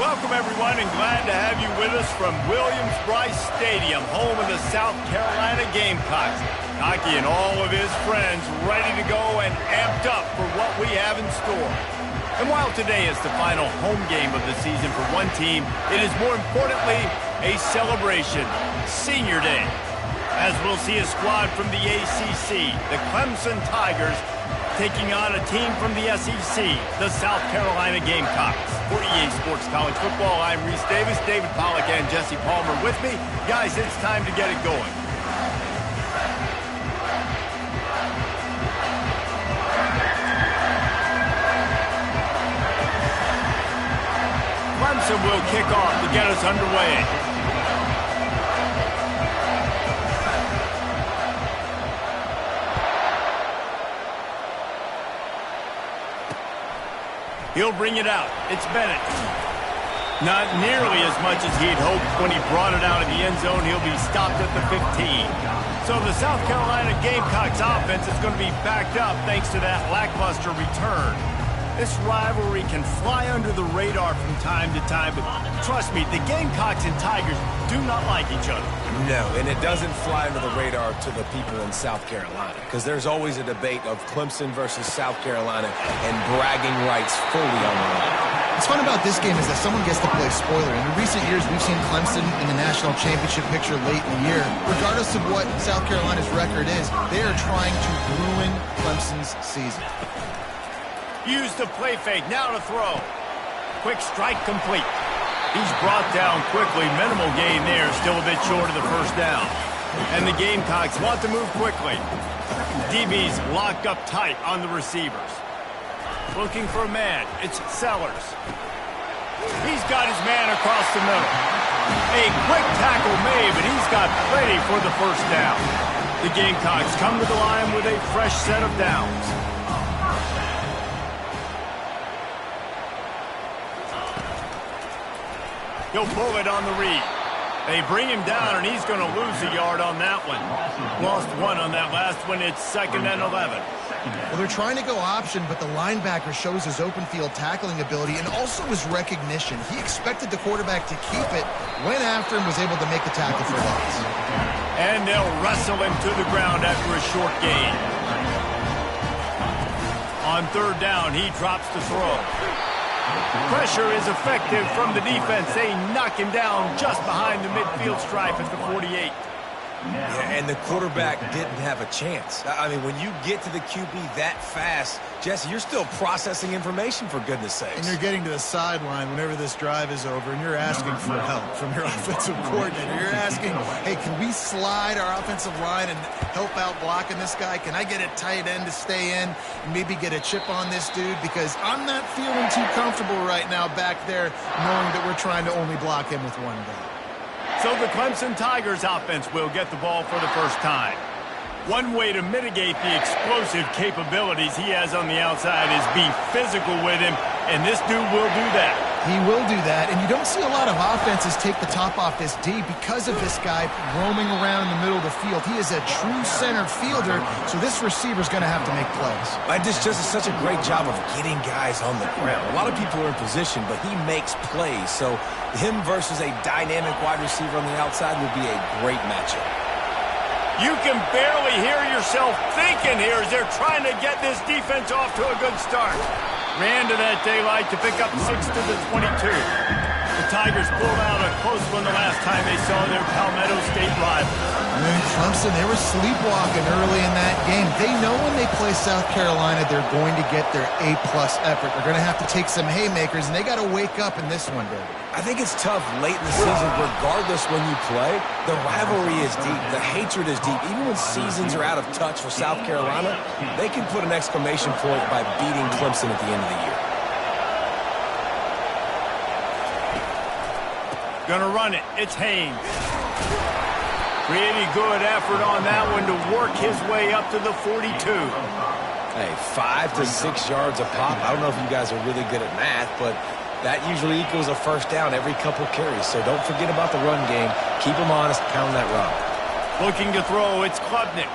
Welcome, everyone, and glad to have you with us from Williams-Brice Stadium, home of the South Carolina Gamecocks. Hockey and all of his friends ready to go and amped up for what we have in store. And while today is the final home game of the season for one team, it is more importantly a celebration, Senior Day, as we'll see a squad from the ACC, the Clemson Tigers, taking on a team from the SEC, the South Carolina Gamecocks. For EA Sports College Football, I'm Reese Davis, David Pollack, and Jesse Palmer with me. Guys, it's time to get it going. Clemson will kick off to get us underway. He'll bring it out. It's Bennett. Not nearly as much as he'd hoped when he brought it out of the end zone. He'll be stopped at the 15. So the South Carolina Gamecocks offense is going to be backed up thanks to that lackluster return. This rivalry can fly under the radar from time to time, but trust me, the Gamecocks and Tigers do not like each other. No, and it doesn't fly under the radar to the people in South Carolina, because there's always a debate of Clemson versus South Carolina and bragging rights fully on the line. What's fun about this game is that someone gets to play spoiler. In recent years, we've seen Clemson in the national championship picture late in the year. Regardless of what South Carolina's record is, they are trying to ruin Clemson's season. Use the play fake, now to throw. Quick strike complete. He's brought down quickly. Minimal gain there, still a bit short of the first down. And the Gamecocks want to move quickly. DB's locked up tight on the receivers. Looking for a man, it's Sellers. He's got his man across the middle. A quick tackle made, but he's got plenty for the first down. The Gamecocks come to the line with a fresh set of downs. He'll pull it on the read. They bring him down, and he's going to lose a yard on that one. Lost one on that last one. It's 2nd and 11. Well, they're trying to go option, but the linebacker shows his open field tackling ability and also his recognition. He expected the quarterback to keep it, went after him, was able to make the tackle for loss. And they'll wrestle him to the ground after a short gain. On 3rd down, he drops the throw. Pressure is effective from the defense. They knock him down just behind the midfield stripe at the 48. Yeah, and the quarterback didn't have a chance. I mean, when you get to the QB that fast, Jesse, you're still processing information, for goodness sakes. And you're getting to the sideline whenever this drive is over, and you're asking for help from your offensive coordinator. You're asking, hey, can we slide our offensive line and help out blocking this guy? Can I get a tight end to stay in and maybe get a chip on this dude? Because I'm not feeling too comfortable right now back there knowing that we're trying to only block him with one guy. So the Clemson Tigers offense will get the ball for the first time. One way to mitigate the explosive capabilities he has on the outside is be physical with him, and this dude will do that. He will do that, and you don't see a lot of offenses take the top off this D because of this guy roaming around in the middle of the field. He is a true center fielder, so this receiver's going to have to make plays. This just is such a great job of getting guys on the ground. A lot of people are in position, but he makes plays, so him versus a dynamic wide receiver on the outside would be a great matchup. You can barely hear yourself thinking here as they're trying to get this defense off to a good start. Ran to that daylight to pick up 6 to the 22. The Tigers pulled out a close one the last time they saw their Palmetto State rival. And Clemson, they were sleepwalking early in that game. They know when they play South Carolina, they're going to get their A-plus effort. They're going to have to take some haymakers, and they got to wake up in this one, David. I think it's tough late in the season, regardless when you play. The rivalry is deep. The hatred is deep. Even when seasons are out of touch for South Carolina, they can put an exclamation point by beating Clemson at the end of the year. Gonna run it. It's Haynes. Pretty good effort on that one to work his way up to the 42. Hey, 5 to 6 yards a pop. I don't know if you guys are really good at math, but that usually equals a first down every couple carries. So don't forget about the run game. Keep them honest. Pound that rock. Looking to throw. It's Klubnik.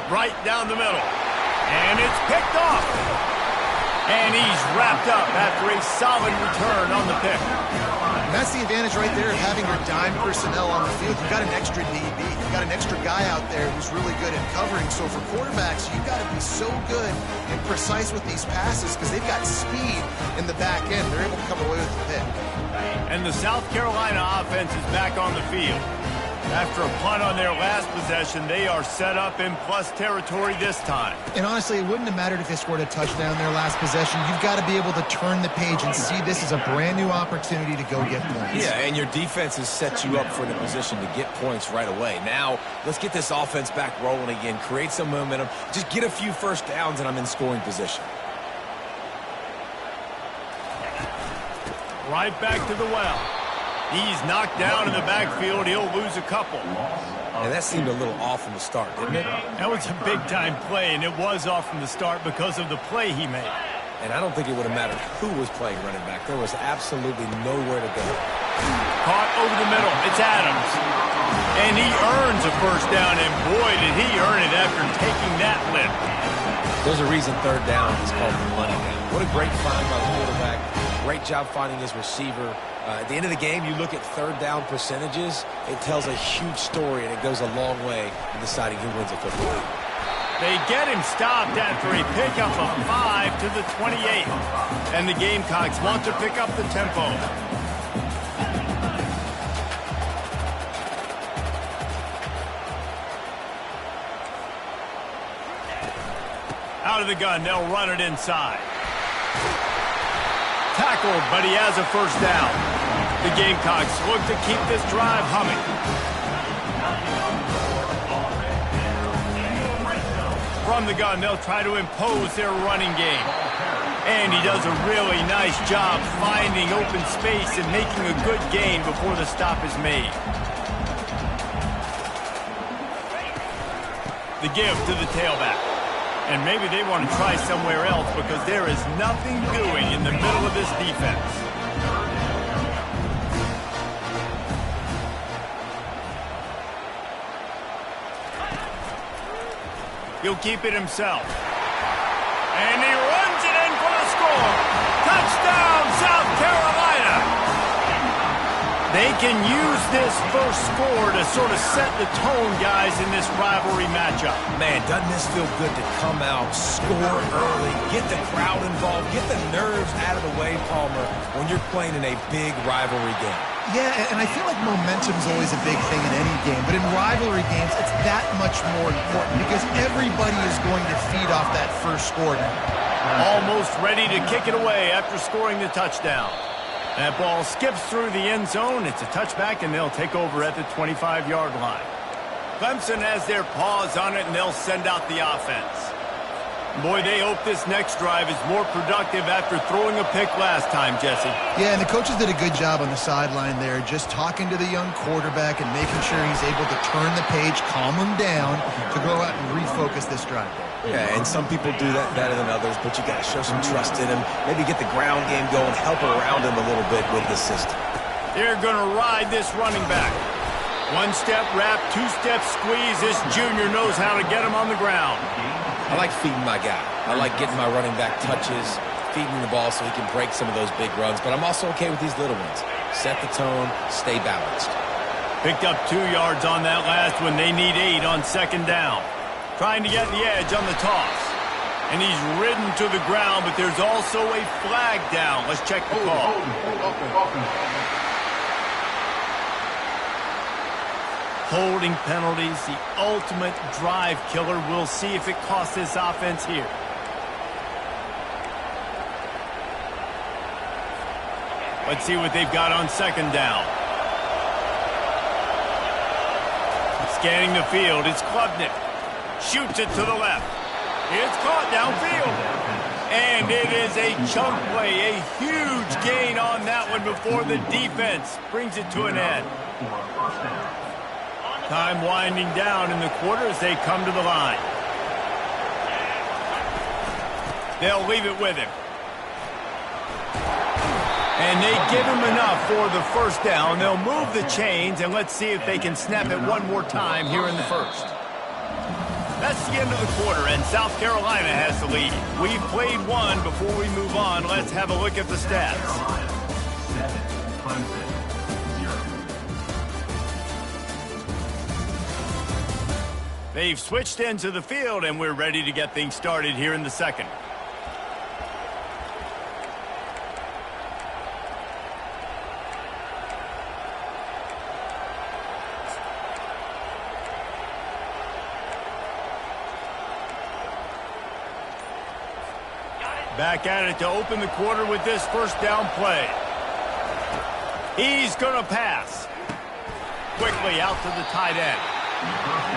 Right down the middle. And it's picked off. And he's wrapped up after a solid return on the pick. And that's the advantage right there of having your dime personnel on the field. You've got an extra DB. You've got an extra guy out there who's really good at covering. So for quarterbacks, you've got to be so good and precise with these passes because they've got speed in the back end. They're able to come away with the pick. And the South Carolina offense is back on the field. After a punt on their last possession, they are set up in plus territory this time. And honestly, it wouldn't have mattered if they scored a touchdown their last possession. You've got to be able to turn the page and see this as a brand new opportunity to go get points. Yeah, and your defense has set you up for the position to get points right away. Now, let's get this offense back rolling again, create some momentum, just get a few first downs, and I'm in scoring position. Right back to the well. He's knocked down in the backfield. He'll lose a couple. And that seemed a little off from the start, didn't it? That was a big-time play, and it was off from the start because of the play he made. And I don't think it would have mattered who was playing running back. There was absolutely nowhere to go. Caught over the middle. It's Adams. And he earns a first down, and boy, did he earn it after taking that lift. There's a reason third down is called the money down. What a great find by the quarterback. Great job finding his receiver. At the end of the game, you look at third down percentages. It tells a huge story, and it goes a long way in deciding who wins a football game. They get him stopped after a pickup of 5 to the 28. And the Gamecocks want to pick up the tempo. Out of the gun, they'll run it inside. Tackled, but he has a first down. The Gamecocks look to keep this drive humming. From the gun, they'll try to impose their running game. And he does a really nice job finding open space and making a good gain before the stop is made. The give to the tailback. And maybe they want to try somewhere else because there is nothing doing in the middle of this defense. He'll keep it himself. And he runs it in for the score. Touchdown, South Carolina! They can use this first score to sort of set the tone, guys, in this rivalry matchup. Man, doesn't this feel good to come out, score early, get the crowd involved, get the nerves out of the way, Palmer, when you're playing in a big rivalry game? Yeah, and I feel like momentum's always a big thing in any game, but in rivalry games, it's that much more important because everybody is going to feed off that first score now. Almost ready to kick it away after scoring the touchdown. That ball skips through the end zone. It's a touchback, and they'll take over at the 25-yard line. Clemson has their paws on it, and they'll send out the offense. Boy, they hope this next drive is more productive after throwing a pick last time, Jesse. Yeah, and the coaches did a good job on the sideline there, just talking to the young quarterback and making sure he's able to turn the page, calm him down to go out and refocus this drive. Yeah, and some people do that better than others, but you got to show some trust in him, maybe get the ground game going, help around him a little bit with the system. They're going to ride this running back. One-step wrap, two-step squeeze. This junior knows how to get him on the ground. I like feeding my guy. I like getting my running back touches, feeding the ball so he can break some of those big runs, but I'm also okay with these little ones. Set the tone, stay balanced. Picked up 2 yards on that last one. They need 8 on second down. Trying to get the edge on the toss. And he's ridden to the ground, but there's also a flag down. Let's check the call. Holding penalties, the ultimate drive killer. We'll see if it costs this offense here. Let's see what they've got on second down. Scanning the field, it's Klubnik. Shoots it to the left. It's caught downfield. And it is a chunk play, a huge gain on that one before the defense brings it to an end. Time winding down in the quarter as they come to the line. They'll leave it with him. And they give him enough for the first down. They'll move the chains, and let's see if they can snap it one more time here in the first. That's the end of the quarter, and South Carolina has the lead. We've played one. Before we move on, let's have a look at the stats. Clemson, 0. They've switched into the field, and we're ready to get things started here in the second. Back at it to open the quarter with this first down play. He's going to pass. Quickly out to the tight end.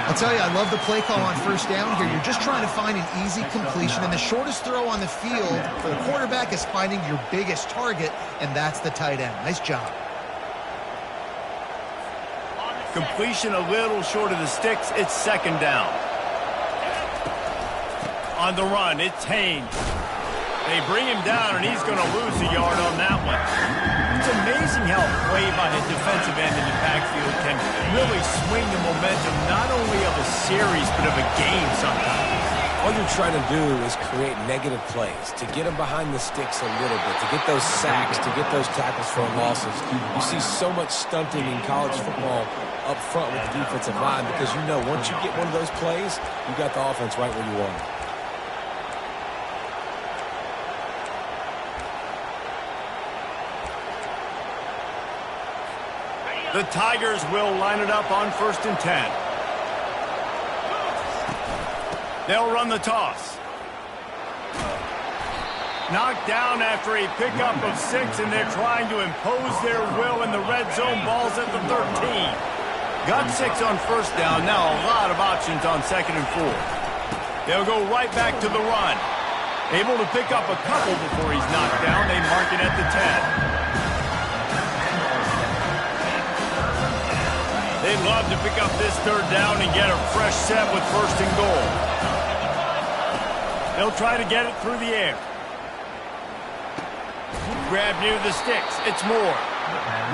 I'll tell you, I love the play call on first down here. You're just trying to find an easy completion, and the shortest throw on the field for the quarterback is finding your biggest target, and that's the tight end. Nice job. Completion a little short of the sticks. It's second down. On the run, it's Haynes. They bring him down, and he's going to lose a yard on that one. It's amazing how a play by a defensive end in the backfield can really swing the momentum not only of a series but of a game sometimes. All you're trying to do is create negative plays, to get them behind the sticks a little bit, to get those sacks, to get those tackles for losses. You see so much stunting in college football up front with the defensive line because you know once you get one of those plays, you got the offense right where you want it. The Tigers will line it up on 1st and 10. They'll run the toss. Knocked down after a pickup of 6, and they're trying to impose their will in the red zone. Ball's at the 13. Got 6 on first down. Now a lot of options on 2nd and 4. They'll go right back to the run. Able to pick up a couple before he's knocked down. They mark it at the 10. They'd love to pick up this third down and get a fresh set with 1st and goal. They'll try to get it through the air. Grab near the sticks. It's Moore.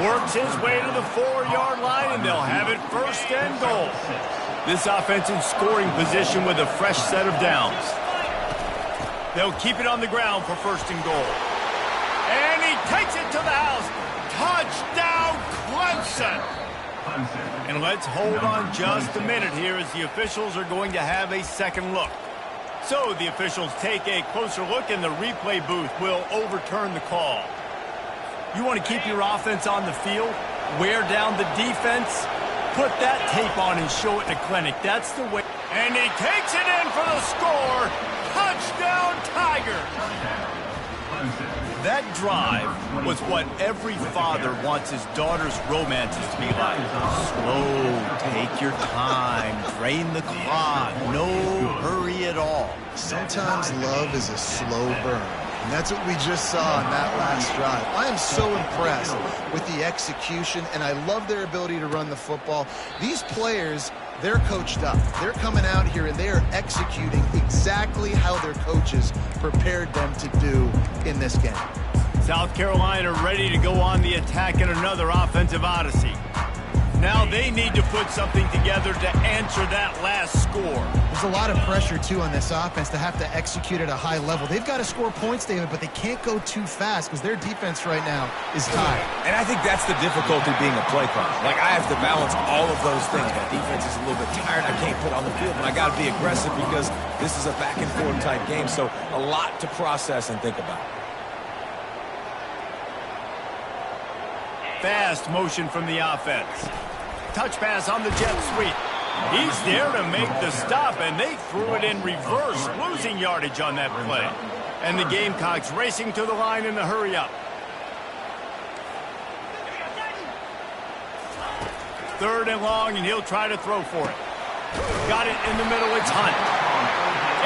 Works his way to the 4-yard line, and they'll have it 1st and goal. This offense in scoring position with a fresh set of downs. They'll keep it on the ground for 1st and goal. And he takes it to the house. Touchdown, Clemson! And let's hold on just a minute here as the officials are going to have a second look. So the officials take a closer look, and the replay booth will overturn the call. You want to keep your offense on the field, wear down the defense, put that tape on and show it in a clinic. That's the way. And he takes it in for the score. Touchdown, Tigers! That drive was what every father wants his daughter's romances to be like. Slow, take your time, drain the clock, no hurry at all. Sometimes love is a slow burn, and that's what we just saw in that last drive. I am so impressed with the execution, and I love their ability to run the football. These players, they're coached up. They're coming out here, and they are executing exactly how their coaches prepared them to do in this game. South Carolina ready to go on the attack in another offensive odyssey. Now they need to put something together to answer that last score. There's a lot of pressure, too, on this offense to have to execute at a high level. They've got to score points, David, but they can't go too fast because their defense right now is tired. And I think that's the difficulty being a play caller. Like, I have to balance all of those things. My defense is a little bit tired. I can't put on the field, but I got to be aggressive because this is a back-and-forth type game, so a lot to process and think about. Fast motion from the offense. Touch pass on the jet sweep. He's there to make the stop, and they threw it in reverse, losing yardage on that play. And the Gamecocks racing to the line in the hurry-up. 3rd and long, and he'll try to throw for it. Got it in the middle. It's Hunt.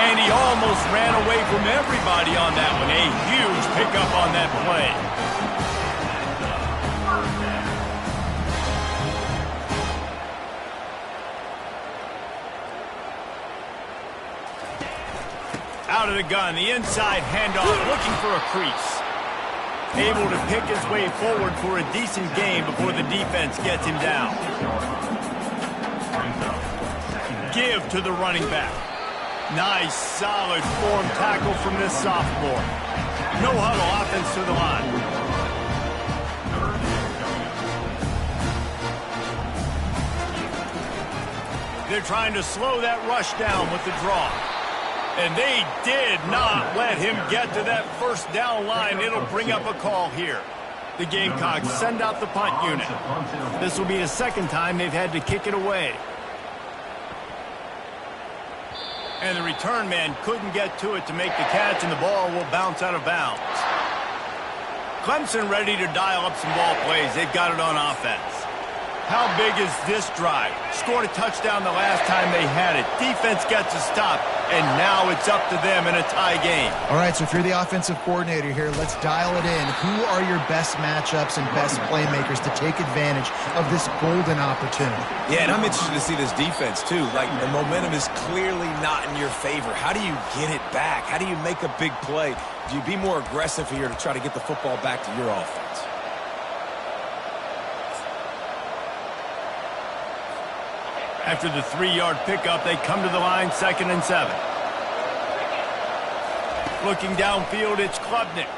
And he almost ran away from everybody on that one. A huge pickup on that play. Out of the gun, the inside handoff, looking for a crease. Able to pick his way forward for a decent gain before the defense gets him down. Give to the running back. Nice, solid form tackle from this sophomore. No huddle offense to the line. They're trying to slow that rush down with the draw. And they did not let him get to that first down line. It'll bring up a call here. The Gamecocks send out the punt unit. This will be the second time they've had to kick it away. And the return man couldn't get to it to make the catch, and the ball will bounce out of bounds. Clemson ready to dial up some ball plays. They've got it on offense. How big is this drive? Scored a touchdown the last time they had it. Defense gets a stop, and now it's up to them in a tie game. All right, so if you're the offensive coordinator here, let's dial it in. Who are your best matchups and best playmakers to take advantage of this golden opportunity? Yeah, and I'm interested to see this defense, too. Like, the momentum is clearly not in your favor. How do you get it back? How do you make a big play? Do you be more aggressive here to try to get the football back to your offense? After the 3-yard pickup, they come to the line, 2nd and 7. Looking downfield, it's Klubnik.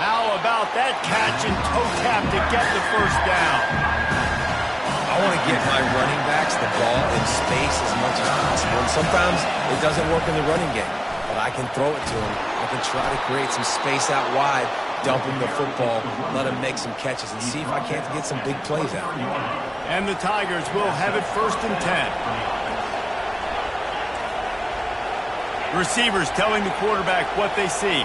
How about that catch and toe tap to get the first down? I want to get my running backs the ball in space as much as possible. And sometimes it doesn't work in the running game, but I can throw it to them. I can try to create some space out wide, dump him the football, let him make some catches, and see if I can't get some big plays out. And the Tigers will have it 1st and 10. Receivers telling the quarterback what they see.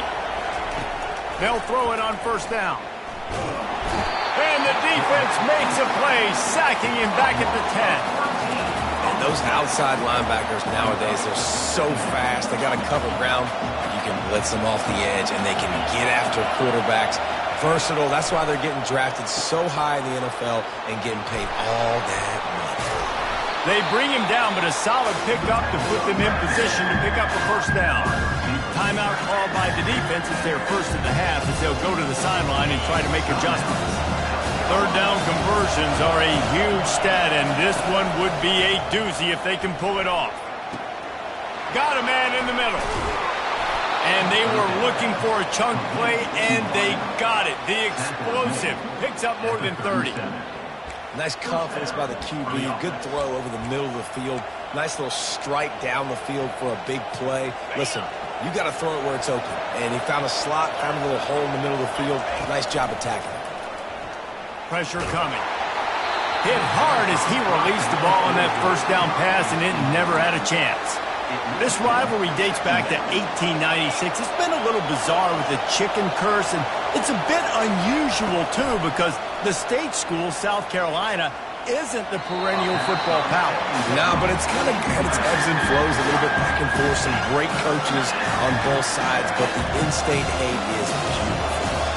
They'll throw it on 1st down. And the defense makes a play, sacking him back at the 10. And those outside linebackers nowadays, they're so fast. They got to cover ground. You can blitz them off the edge, and they can get after quarterbacks. Versatile. That's why they're getting drafted so high in the NFL and getting paid all that money. They bring him down, but a solid pickup to put them in position to pick up the 1st down. Timeout called by the defense is their first of the half as they'll go to the sideline and try to make adjustments. 3rd down conversions are a huge stat, and this one would be a doozy if they can pull it off. Got a man in the middle. And they were looking for a chunk play, and they got it. The explosive picks up more than 30. Nice confidence by the QB. Good throw over the middle of the field. Nice little strike down the field for a big play. Listen, you got to throw it where it's open. And he found a slot, found a little hole in the middle of the field. Nice job attacking it. Pressure coming. Hit hard as he released the ball on that 1st down pass, and it never had a chance. This rivalry dates back to 1896. It's been a little bizarre with the chicken curse, and it's a bit unusual, too, because the state school, South Carolina, isn't the perennial football power. No, but it's kind of had its ebbs and flows, a little bit back and forth, some great coaches on both sides, but the in-state hate is beautiful.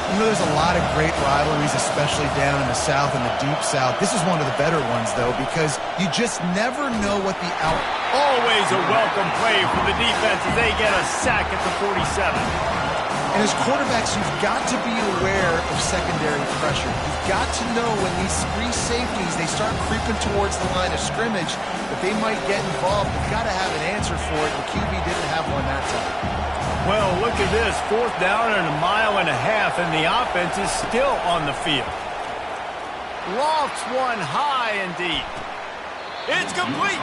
You know, there's a lot of great rivalries, especially down in the South and the Deep South. This is one of the better ones, though, because you just never know what the Always a welcome play for the defense as they get a sack at the 47. And as quarterbacks, you've got to be aware of secondary pressure. You've got to know when these free safeties, they start creeping towards the line of scrimmage, that they might get involved. You've got to have an answer for it, and QB didn't have one that time. Well, look at this. 4th down and 1.5 miles, and the offense is still on the field. Lofts one high and deep. It's complete.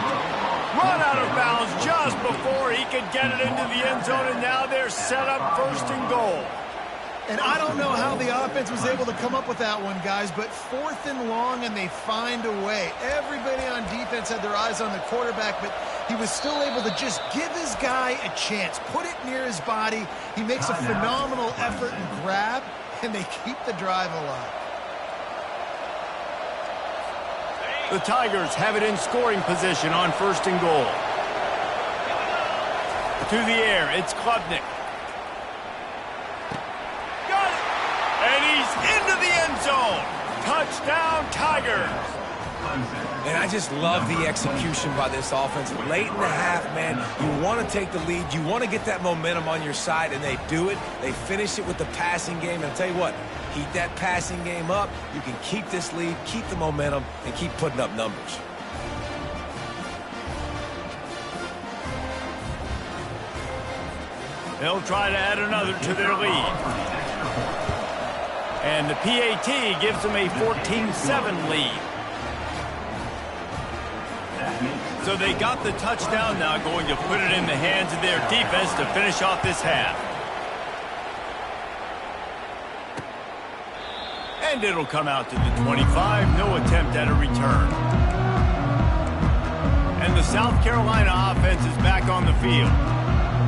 Run out of bounds just before he could get it into the end zone, and now they're set up 1st and goal. And I don't know how the offense was able to come up with that one, guys, but 4th and long, and they find a way. Everybody on defense had their eyes on the quarterback, but he was still able to just give his guy a chance, put it near his body. He makes a phenomenal effort and grab, and they keep the drive alive. The Tigers have it in scoring position on 1st and goal. To the air, it's Klubnik. Got it! And he's into the end zone. Touchdown, Tigers! And I just love the execution by this offense. Late in the half, man, you want to take the lead. You want to get that momentum on your side, and they do it. They finish it with the passing game. And I'll tell you what, keep that passing game up. You can keep this lead, keep the momentum, and keep putting up numbers. They'll try to add another to their lead. And the PAT gives them a 14-7 lead. So they got the touchdown now, going to put it in the hands of their defense to finish off this half. And it'll come out to the 25. No attempt at a return. And the South Carolina offense is back on the field.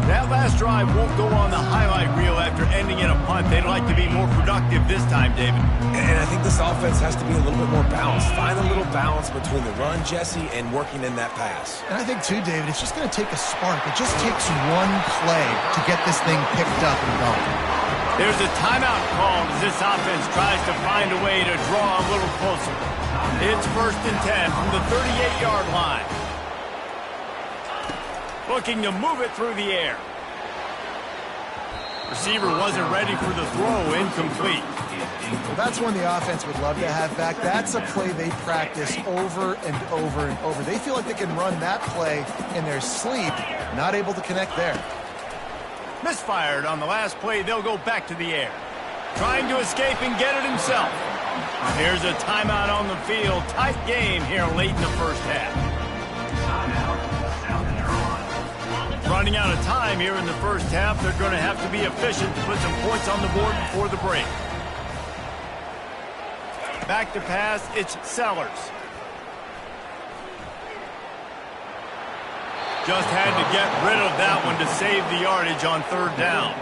That last drive won't go on the highlight reel after ending in a punt. They'd like to be more productive this time, David. And I think this offense has to be a little bit more balanced. Find a little balance between the run, Jesse, and working in that pass. And I think, too, David, it's just going to take a spark. It just takes one play to get this thing picked up and going. There's a timeout called as this offense tries to find a way to draw a little closer. It's 1st and 10 from the 38-yard line. Looking to move it through the air. Receiver wasn't ready for the throw. Incomplete. Well, that's one the offense would love to have back. That's a play they practice over and over and over. They feel like they can run that play in their sleep. Not able to connect there. Misfired on the last play. They'll go back to the air. Trying to escape and get it himself. Here's a timeout on the field. Tight game here late in the first half. Running out of time here in the first half. They're going to have to be efficient to put some points on the board before the break. Back to pass, it's Sellers. Just had to get rid of that one to save the yardage on 3rd down.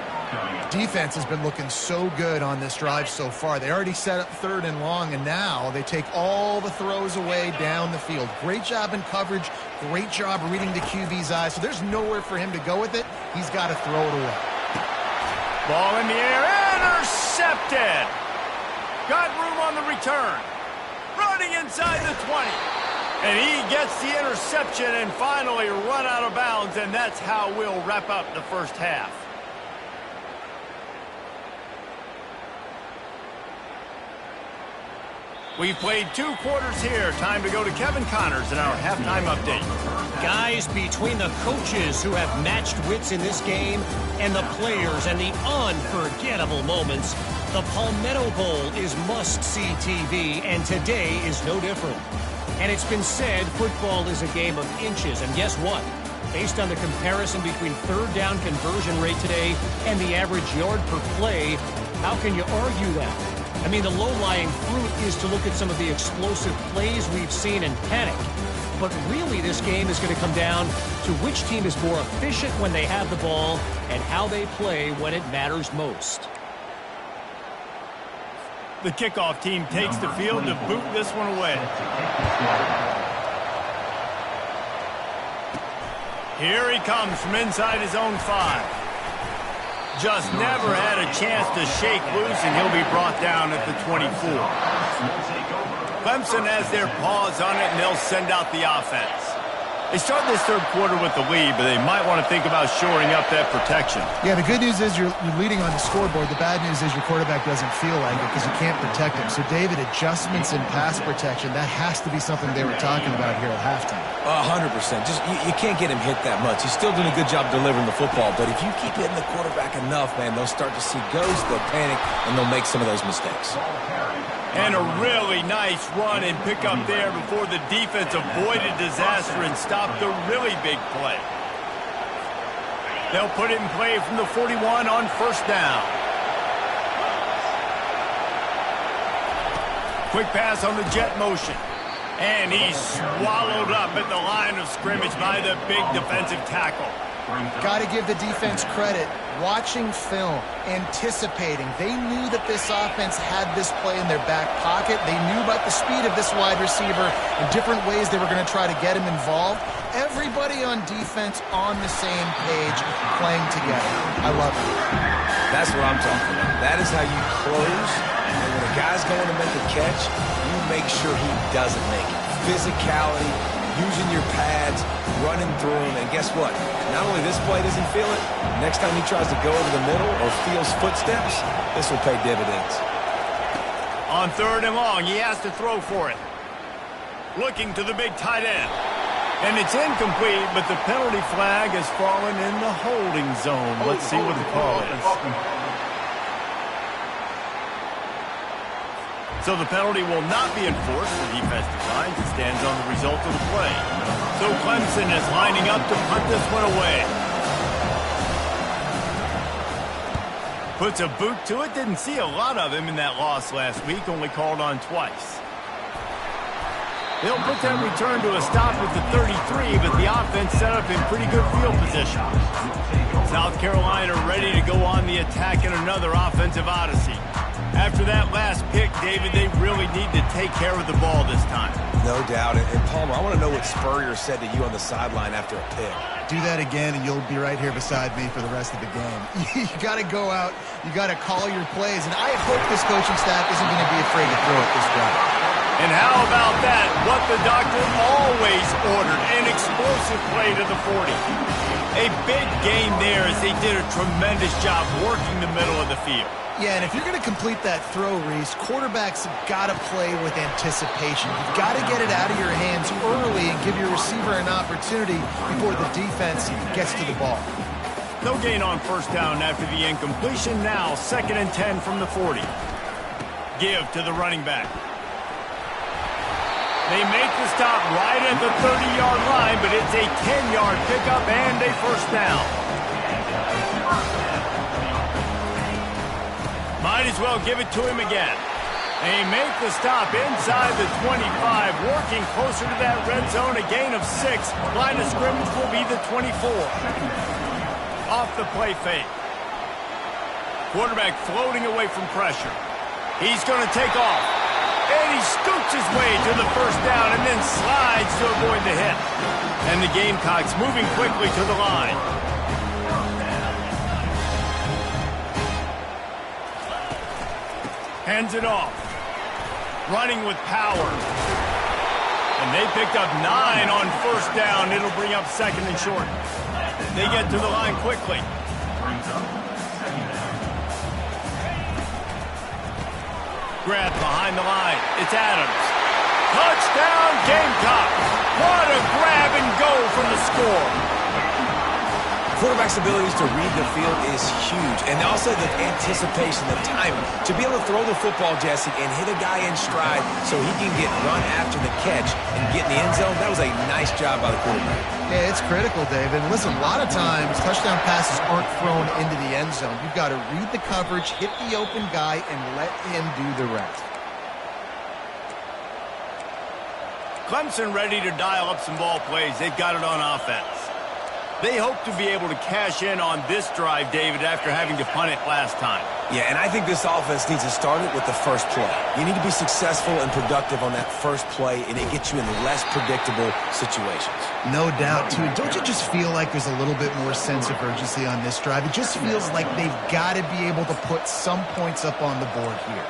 Defense has been looking so good on this drive so far. They already set up 3rd and long, and now they take all the throws away down the field. Great job in coverage. Great job reading the QB's eyes. So there's nowhere for him to go with it. He's got to throw it away. Ball in the air. Intercepted. Got room on the return. Running inside the 20. And he gets the interception and finally run out of bounds. And that's how we'll wrap up the first half. We've played 2 quarters here. Time to go to Kevin Connors in our halftime update. Guys, between the coaches who have matched wits in this game and the players and the unforgettable moments, the Palmetto Bowl is must-see TV, and today is no different. And it's been said football is a game of inches, and guess what? Based on the comparison between 3rd down conversion rate today and the average yard per play, how can you argue that? I mean, the low-lying fruit is to look at some of the explosive plays we've seen and panic. But really, this game is going to come down to which team is more efficient when they have the ball and how they play when it matters most. The kickoff team takes the field to boot this one away. Here he comes from inside his own 5. Just never had a chance to shake loose, and he'll be brought down at the 24. Clemson has their paws on it, and they'll send out the offense. They start this 3rd quarter with the lead, but they might want to think about shoring up that protection. Yeah, the good news is you're leading on the scoreboard. The bad news is your quarterback doesn't feel like it because you can't protect him. So, David, adjustments in pass protection, that has to be something they were talking about here at halftime. 100%. Just you can't get him hit that much. He's still doing a good job delivering the football, but if you keep hitting the quarterback enough, man, they'll start to see ghosts, they'll panic, and they'll make some of those mistakes. And a really nice run and pick up there before the defense avoided disaster and stopped the really big play. They'll put it in play from the 41 on 1st down. Quick pass on the jet motion. And he's swallowed up at the line of scrimmage by the big defensive tackle. Got to give the defense credit. Watching film, anticipating. They knew that this offense had this play in their back pocket. They knew about the speed of this wide receiver and different ways they were going to try to get him involved. Everybody on defense on the same page, playing together. I love it. That's what I'm talking about. That is how you close. And when a guy's going to make a catch, you make sure he doesn't make it. Physicality, using your pads, running through them, and guess what? Not only this play does he feel it, next time he tries to go over the middle or feels footsteps, this will pay dividends. On 3rd and long, he has to throw for it. Looking to the big tight end. And it's incomplete, but the penalty flag has fallen in the holding zone. Let's see what the call is. So the penalty will not be enforced. The defense declines and stands on the result of the play. So Clemson is lining up to punt this one away. Puts a boot to it. Didn't see a lot of him in that loss last week. Only called on twice. They'll put that return to a stop at the 33, but the offense set up in pretty good field position. South Carolina ready to go on the attack in another offensive odyssey. After that last pick, David, they really need to take care of the ball this time. No doubt. And Palmer, I want to know what Spurrier said to you on the sideline after a pick. Do that again, and you'll be right here beside me for the rest of the game. You got to go out. You got to call your plays. And I hope this coaching staff isn't going to be afraid to throw it this drive. And how about that? What the doctor always ordered, an explosive play to the 40. A big gain there as they did a tremendous job working the middle of the field. Yeah, and if you're going to complete that throw, Reese, quarterbacks have got to play with anticipation. You've got to get it out of your hands early and give your receiver an opportunity before the defense gets to the ball. No gain on first down after the incompletion. Now 2nd and 10 from the 40. Give to the running back. They make the stop right at the 30-yard line, but it's a 10-yard pickup and a first down. Might as well give it to him again. They make the stop inside the 25, working closer to that red zone, a gain of 6. Line of scrimmage will be the 24. Off the play fake. Quarterback floating away from pressure. He's going to take off. And he scoots his way to the first down and then slides to avoid the hit. And the Gamecocks moving quickly to the line. Hands it off. Running with power. And they picked up 9 on first down. It'll bring up 2nd and short. They get to the line quickly. Grab behind the line. It's Adams. Touchdown, Gamecocks. What a grab and go from the score. Quarterback's abilities to read the field is huge. And also the anticipation, the timing. To be able to throw the football, Jesse, and hit a guy in stride so he can get run after the catch and get in the end zone, that was a nice job by the quarterback. Yeah, it's critical, David. And listen, a lot of times touchdown passes aren't thrown into the end zone. You've got to read the coverage, hit the open guy, and let him do the rest. Clemson ready to dial up some ball plays. They've got it on offense. They hope to be able to cash in on this drive, David, after having to punt it last time. Yeah, and I think this offense needs to start it with the first play. You need to be successful and productive on that first play, and it gets you in less predictable situations. No doubt, too. Don't you just feel like there's a little bit more sense of urgency on this drive? It just feels like they've got to be able to put some points up on the board here.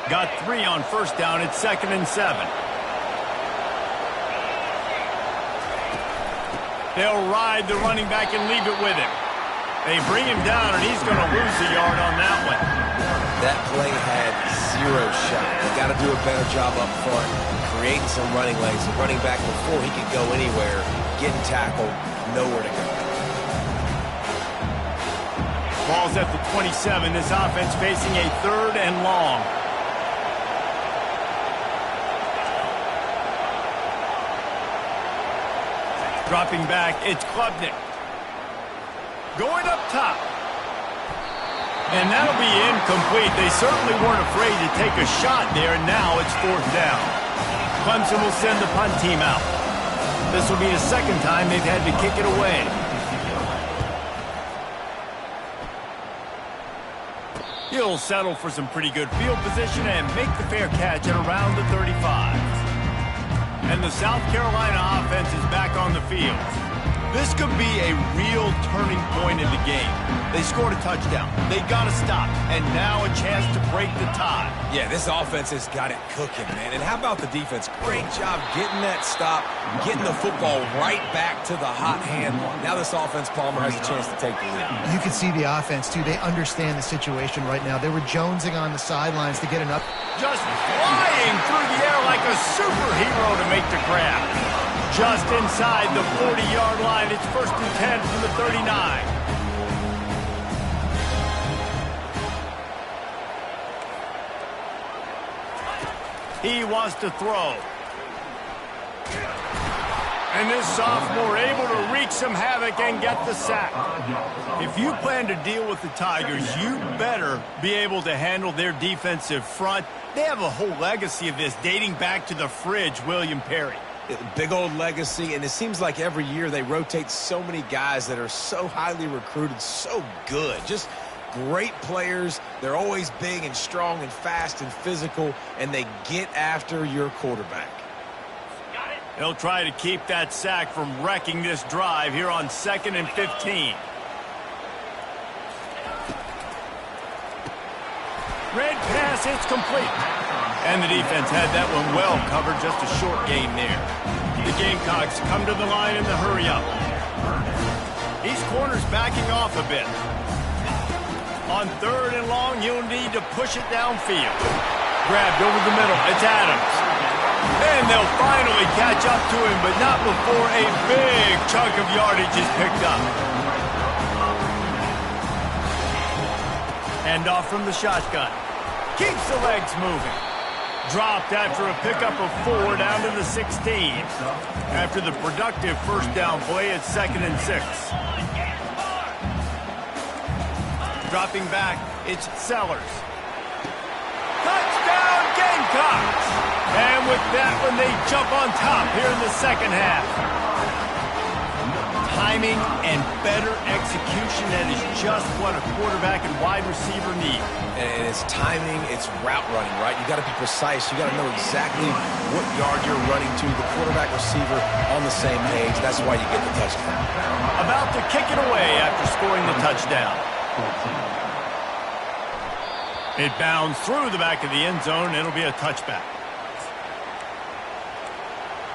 Got 3 on first down. It's 2nd and 7. They'll ride the running back and leave it with him. They bring him down, and he's going to lose a yard on that one. That play had 0 shot. They got to do a better job up front, creating some running lanes. The running back, before he could go anywhere, getting tackled, nowhere to go. Ball's at the 27. This offense facing a 3rd and long. Dropping back, it's Klubnik. Going up top. And that'll be incomplete. They certainly weren't afraid to take a shot there, and now it's 4th down. Clemson will send the punt team out. This will be the 2nd time they've had to kick it away. He'll settle for some pretty good field position and make the fair catch at around the 35. And the South Carolina offense is back on the field. This could be a real turning point in the game. They scored a touchdown. They got to stop. And now a chance to break the tie. Yeah, this offense has got it cooking, man. And how about the defense? Great job getting that stop, getting the football right back to the hot hand. Now this offense, Palmer, has a chance to take the lead. You can see the offense, too. They understand the situation right now. They were jonesing on the sidelines to get an up. Just flying through the air like a superhero to make the grab. Just inside the 40-yard line. It's 1st and 10 from the 39. He wants to throw. And this sophomore able to wreak some havoc and get the sack. If you plan to deal with the Tigers, you better be able to handle their defensive front. They have a whole legacy of this dating back to the fridge, William Perry. Big old legacy, and it seems like every year they rotate so many guys that are so highly recruited, so good. Just great players. They're always big and strong and fast and physical, and they get after your quarterback. They'll try to keep that sack from wrecking this drive here on 2nd and 15. Red pass, it's complete. And the defense had that one well covered, just a short gain there. The Gamecocks come to the line in the hurry-up. These corners backing off a bit. On 3rd and long, you'll need to push it downfield. Grabbed over the middle, it's Adams. And they'll finally catch up to him, but not before a big chunk of yardage is picked up. Hand off from the shotgun. Keeps the legs moving. Dropped after a pickup of 4 down to the 16. After the productive first down play, it's 2nd and 6. Dropping back, it's Sellers. Touchdown Gamecocks! And with that one, they jump on top here in the second half. Timing and better execution, that is just what a quarterback and wide receiver need. And it's timing, it's route running, right? You got to be precise. You got to know exactly what yard you're running to. The quarterback receiver on the same page. That's why you get the touchdown. About to kick it away after scoring the touchdown. It bounds through the back of the end zone. It'll be a touchback.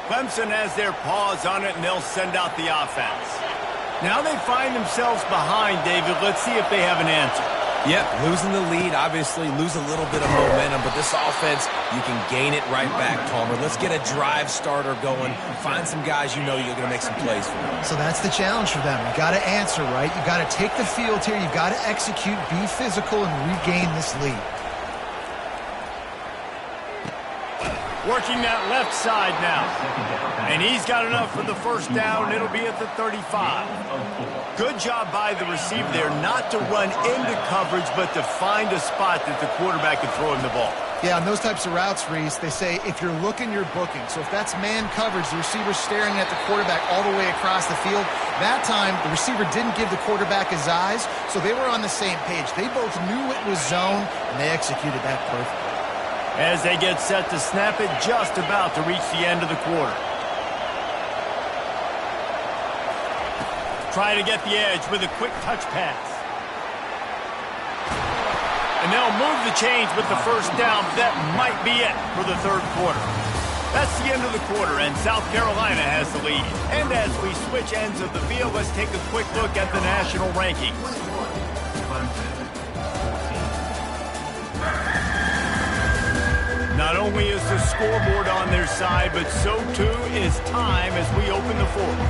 Clemson has their paws on it, and they'll send out the offense. Now they find themselves behind, David. Let's see if they have an answer. Yep, losing the lead, obviously lose a little bit of momentum, but this offense, you can gain it right back, Palmer. Let's get a drive starter going. Find some guys you know you're going to make some plays for. So that's the challenge for them. You got to answer, right? You got to take the field here. You got to execute, be physical, and regain this lead. Working that left side now. And he's got enough for the first down. It'll be at the 35. Good job by the receiver there not to run into coverage, but to find a spot that the quarterback can throw him the ball. Yeah, on those types of routes, Reese, they say if you're looking, you're booking. So if that's man coverage, the receiver's staring at the quarterback all the way across the field. That time, the receiver didn't give the quarterback his eyes, so they were on the same page. They both knew it was zone, and they executed that perfectly. As they get set to snap it, just about to reach the end of the quarter. Try to get the edge with a quick touch pass. And they'll move the chains with the first down. That might be it for the third quarter. That's the end of the quarter, and South Carolina has the lead. And as we switch ends of the field, let's take a quick look at the national rankings. Not only is the scoreboard on their side, but so too is time as we open the fourth.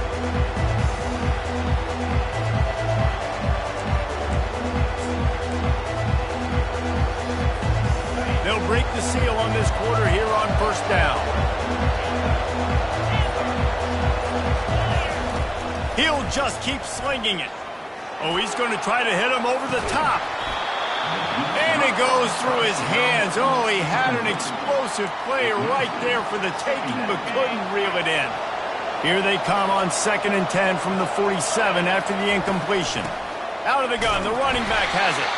They'll break the seal on this quarter here on first down. He'll just keep slinging it. Oh, he's going to try to hit him over the top. And it goes through his hands. Oh, he had an explosive play right there for the taking, but couldn't reel it in. Here they come on 2nd and 10 from the 47 after the incompletion. Out of the gun, the running back has it.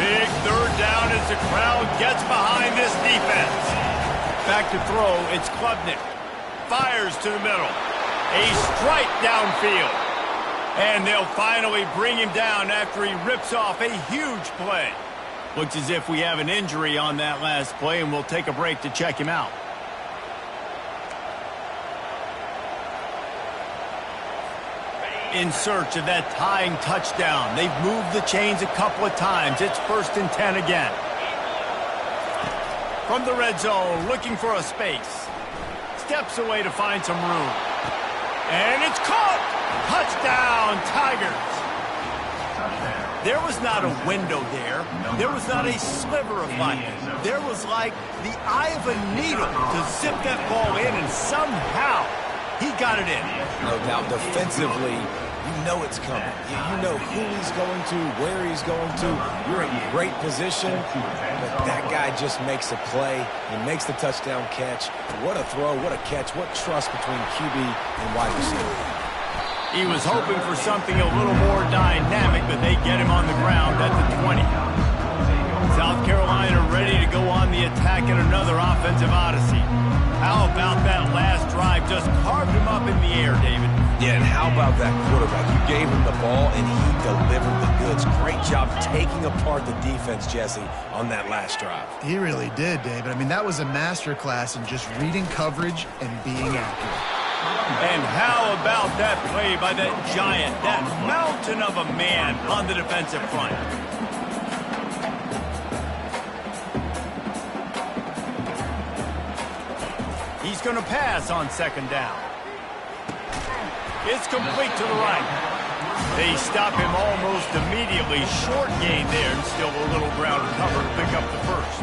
Big third down as the crowd gets behind this defense. Back to throw, it's Klubnik. Fires to the middle. A strike downfield. And they'll finally bring him down after he rips off a huge play. Looks as if we have an injury on that last play, and we'll take a break to check him out. In search of that tying touchdown. They've moved the chains a couple of times. It's 1st and 10 again. From the red zone, looking for a space. Steps away to find some room. And it's caught! Touchdown, Tigers! There was not a window there. There was not a sliver of light. There was like the eye of a needle to zip that ball in, and somehow he got it in. No doubt, defensively, you know it's coming. You know who he's going to, where he's going to. You're in great position, but that guy just makes a play. He makes the touchdown catch. What a throw, what a catch, what trust between QB and wide receiver. He was hoping for something a little more dynamic, but they get him on the ground at the 20. South Carolina ready to go on the attack in another offensive odyssey. How about that last drive? Just carved him up in the air, David. Yeah, and how about that quarterback? You gave him the ball, and he delivered the goods. Great job taking apart the defense, Jesse, on that last drive. He really did, David. I mean, that was a masterclass in just reading coverage and being accurate. And how about that play by that giant, that mountain of a man on the defensive front? He's going to pass on second down. It's complete to the right. They stop him almost immediately. Short gain there, and still a little ground cover to pick up the first.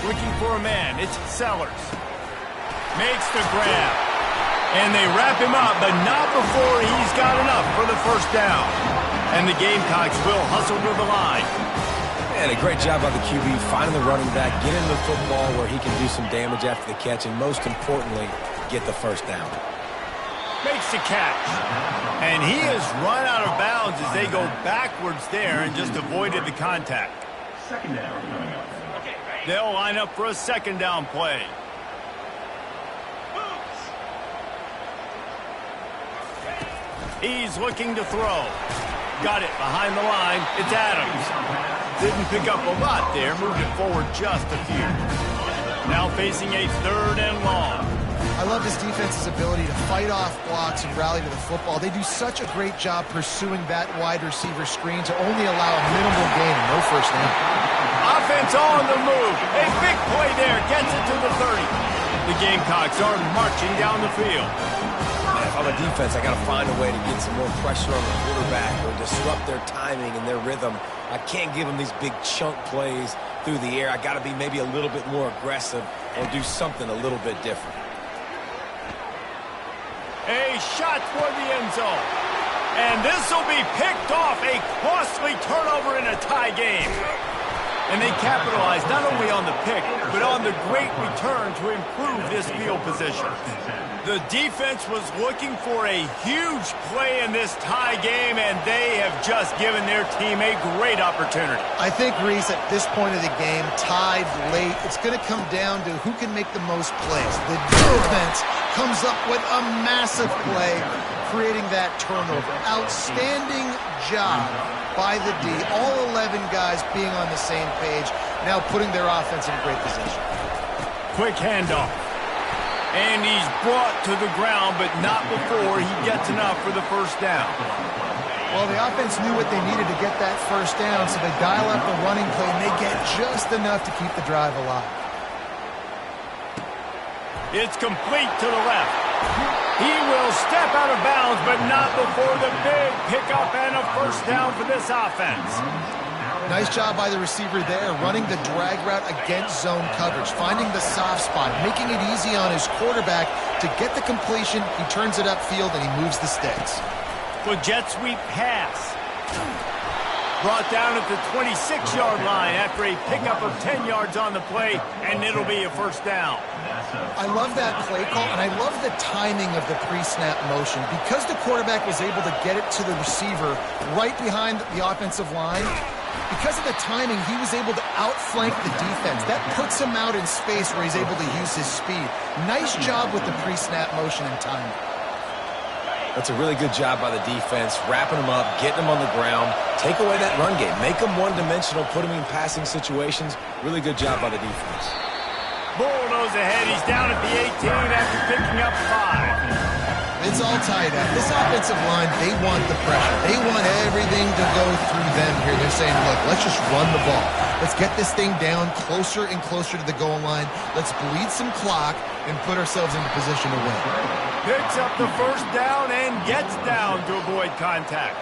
Looking for a man. It's Sellers. Makes the grab. And they wrap him up, but not before he's got enough for the first down. And the Gamecocks will hustle to the line. And a great job by the QB finding the running back, get into the football where he can do some damage after the catch, and most importantly, get the first down. Makes the catch. And he has run out of bounds as they go backwards there and just avoided the contact. Second down coming up. They'll line up for a second down play. He's looking to throw. Got it behind the line. It's Adams. Didn't pick up a lot there. Moved it forward just a few. Now facing a third and long. I love this defense's ability to fight off blocks and rally to the football. They do such a great job pursuing that wide receiver screen to only allow a minimal gain and no first down. Offense on the move. A big play there. Gets it to the 30. The Gamecocks are marching down the field. On the defense, I got to find a way to get some more pressure on the quarterback or disrupt their timing and their rhythm. I can't give them these big chunk plays through the air. I got to be maybe a little bit more aggressive or do something a little bit different. A shot toward the end zone. And this will be picked off. A costly turnover in a tie game. And they capitalize not only on the pick, but on the great return to improve this field position. The defense was looking for a huge play in this tie game, and they have just given their team a great opportunity. I think, Reese, at this point of the game, tied late, it's going to come down to who can make the most plays. The defense comes up with a massive play, creating that turnover. Outstanding job by the D. All 11 guys being on the same page, now putting their offense in great position. Quick handoff. And he's brought to the ground, but not before he gets enough for the first down. Well, the offense knew what they needed to get that first down, so they dial up the running play, and they get just enough to keep the drive alive. It's complete to the left. He will step out of bounds, but not before the big pickup and a first down for this offense. Nice job by the receiver there, running the drag route against zone coverage, finding the soft spot, making it easy on his quarterback to get the completion. He turns it upfield, and he moves the sticks. The jet sweep pass. Brought down at the 26-yard line after a pickup of 10 yards on the play, and it'll be a first down. I love that play call, and I love the timing of the pre-snap motion. Because the quarterback was able to get it to the receiver right behind the offensive line, because of the timing, he was able to outflank the defense. That puts him out in space where he's able to use his speed. Nice job with the pre-snap motion and timing. That's a really good job by the defense, wrapping them up, getting them on the ground, take away that run game, make them one-dimensional, put them in passing situations. Really good job by the defense. Bulldoze ahead. He's down at the 18 after picking up 5. It's all tied up. This offensive line, they want the pressure. They want everything to go through them here. They're saying, look, let's just run the ball. Let's get this thing down closer and closer to the goal line. Let's bleed some clock and put ourselves into position to win. Picks up the first down and gets down to avoid contact.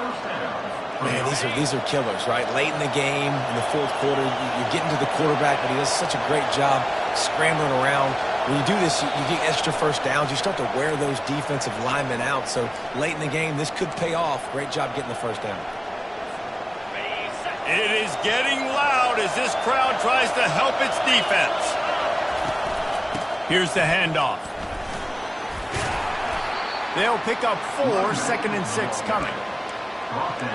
Man, these are killers, right? Late in the game, in the fourth quarter, you're getting to the quarterback, but he does such a great job scrambling around. When you do this, you get extra first downs. You start to wear those defensive linemen out. So late in the game, this could pay off. Great job getting the first down. It is getting loud as this crowd tries to help its defense. Here's the handoff. They'll pick up 4, 2nd and 6 coming. Brought down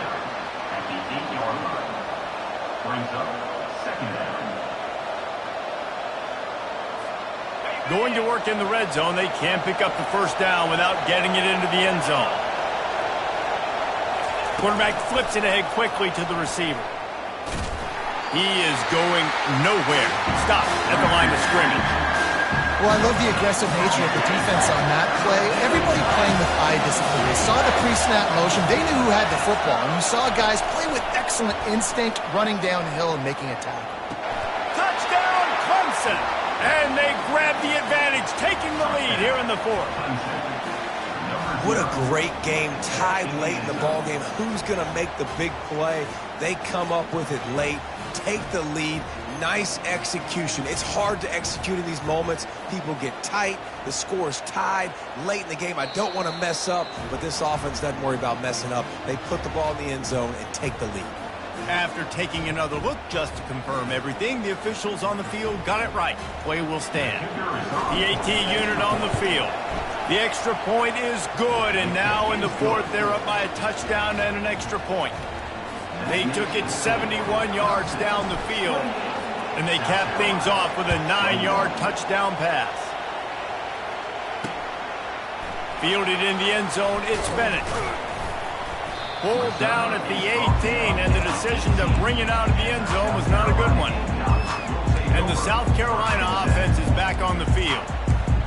at the 8-yard line. Brings up 2nd down. Going to work in the red zone. They can't pick up the first down without getting it into the end zone. Quarterback flips it ahead quickly to the receiver. He is going nowhere. Stop at the line of scrimmage. Well, I love the aggressive nature of the defense on that play. Everybody playing with eye discipline. They saw the pre-snap motion. They knew who had the football. And you saw guys play with excellent instinct, running downhill and making a tackle. Touchdown, Clemson! And they grab the advantage, taking the lead here in the fourth. What a great game, tied late in the ball game. Who's going to make the big play? They come up with it late, take the lead. Nice execution. It's hard to execute in these moments. People get tight. The score is tied late in the game. I don't want to mess up, but this offense doesn't worry about messing up. They put the ball in the end zone and take the lead. After taking another look just to confirm everything, the officials on the field got it right. Play will stand. The AT unit on the field. The extra point is good, and now in the fourth, they're up by a touchdown and an extra point. They took it 71 yards down the field, and they capped things off with a 9-yard touchdown pass. Fielded in the end zone, it's Bennett. Pulled down at the 18, and the decision to bring it out of the end zone was not a good one. And the South Carolina offense is back on the field.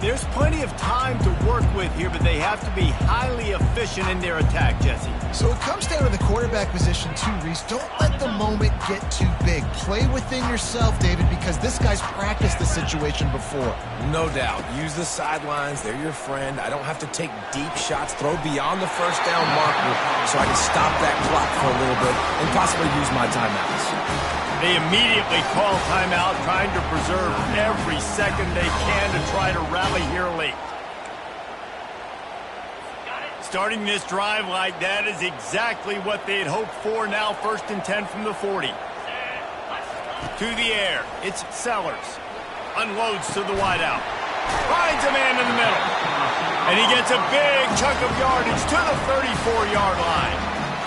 There's plenty of time to work with here, but they have to be highly efficient in their attack, Jesse. So it comes down to the quarterback position too, Reese. Don't let the moment get too big. Play within yourself, David, because this guy's practiced the situation before. No doubt. Use the sidelines. They're your friend. I don't have to take deep shots. Throw beyond the first down marker so I can stop that clock for a little bit and possibly use my timeouts. They immediately call timeout, trying to preserve every second they can to try to rally here late. Starting this drive like that is exactly what they had hoped for. Now 1st and 10 from the 40. To the air, it's Sellers. Unloads to the wideout. Finds a man in the middle. And he gets a big chunk of yardage to the 34-yard line.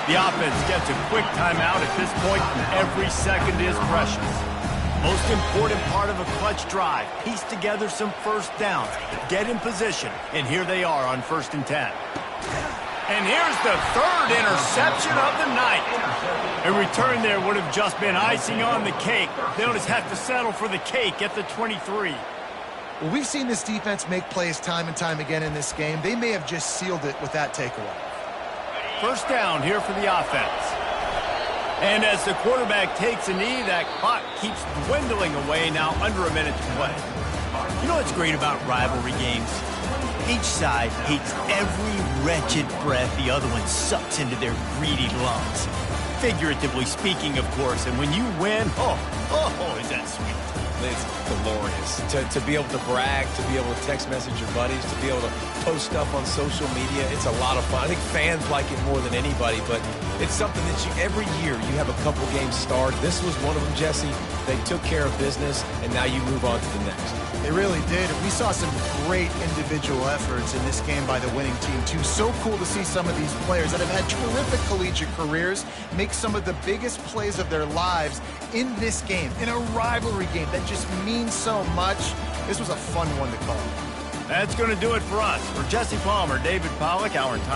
The offense gets a quick timeout at this point. Every second is precious. Most important part of a clutch drive. Piece together some first downs. Get in position. And here they are on 1st and 10. And here's the 3rd interception of the night. A return there would have just been icing on the cake. They'll just have to settle for the cake at the 23. Well, we've seen this defense make plays time and time again in this game. They may have just sealed it with that takeaway. First down here for the offense. And as the quarterback takes a knee, that clock keeps dwindling away, now under a minute to play. You know what's great about rivalry games? Each side hates every wretched breath the other one sucks into their greedy lungs. Figuratively speaking, of course, and when you win, oh, is that sweet. It's glorious. To be able to brag, to be able to text message your buddies, to be able to post stuff on social media, it's a lot of fun. I think fans like it more than anybody, but it's something that every year you have a couple games start. This was one of them, Jesse. They took care of business, and now you move on to the next. They really did. We saw some great individual efforts in this game by the winning team, too. So cool to see some of these players that have had terrific collegiate careers make some of the biggest plays of their lives in this game, in a rivalry game that just means so much. This was a fun one to call. That's going to do it for us. For Jesse Palmer, David Pollack, our time.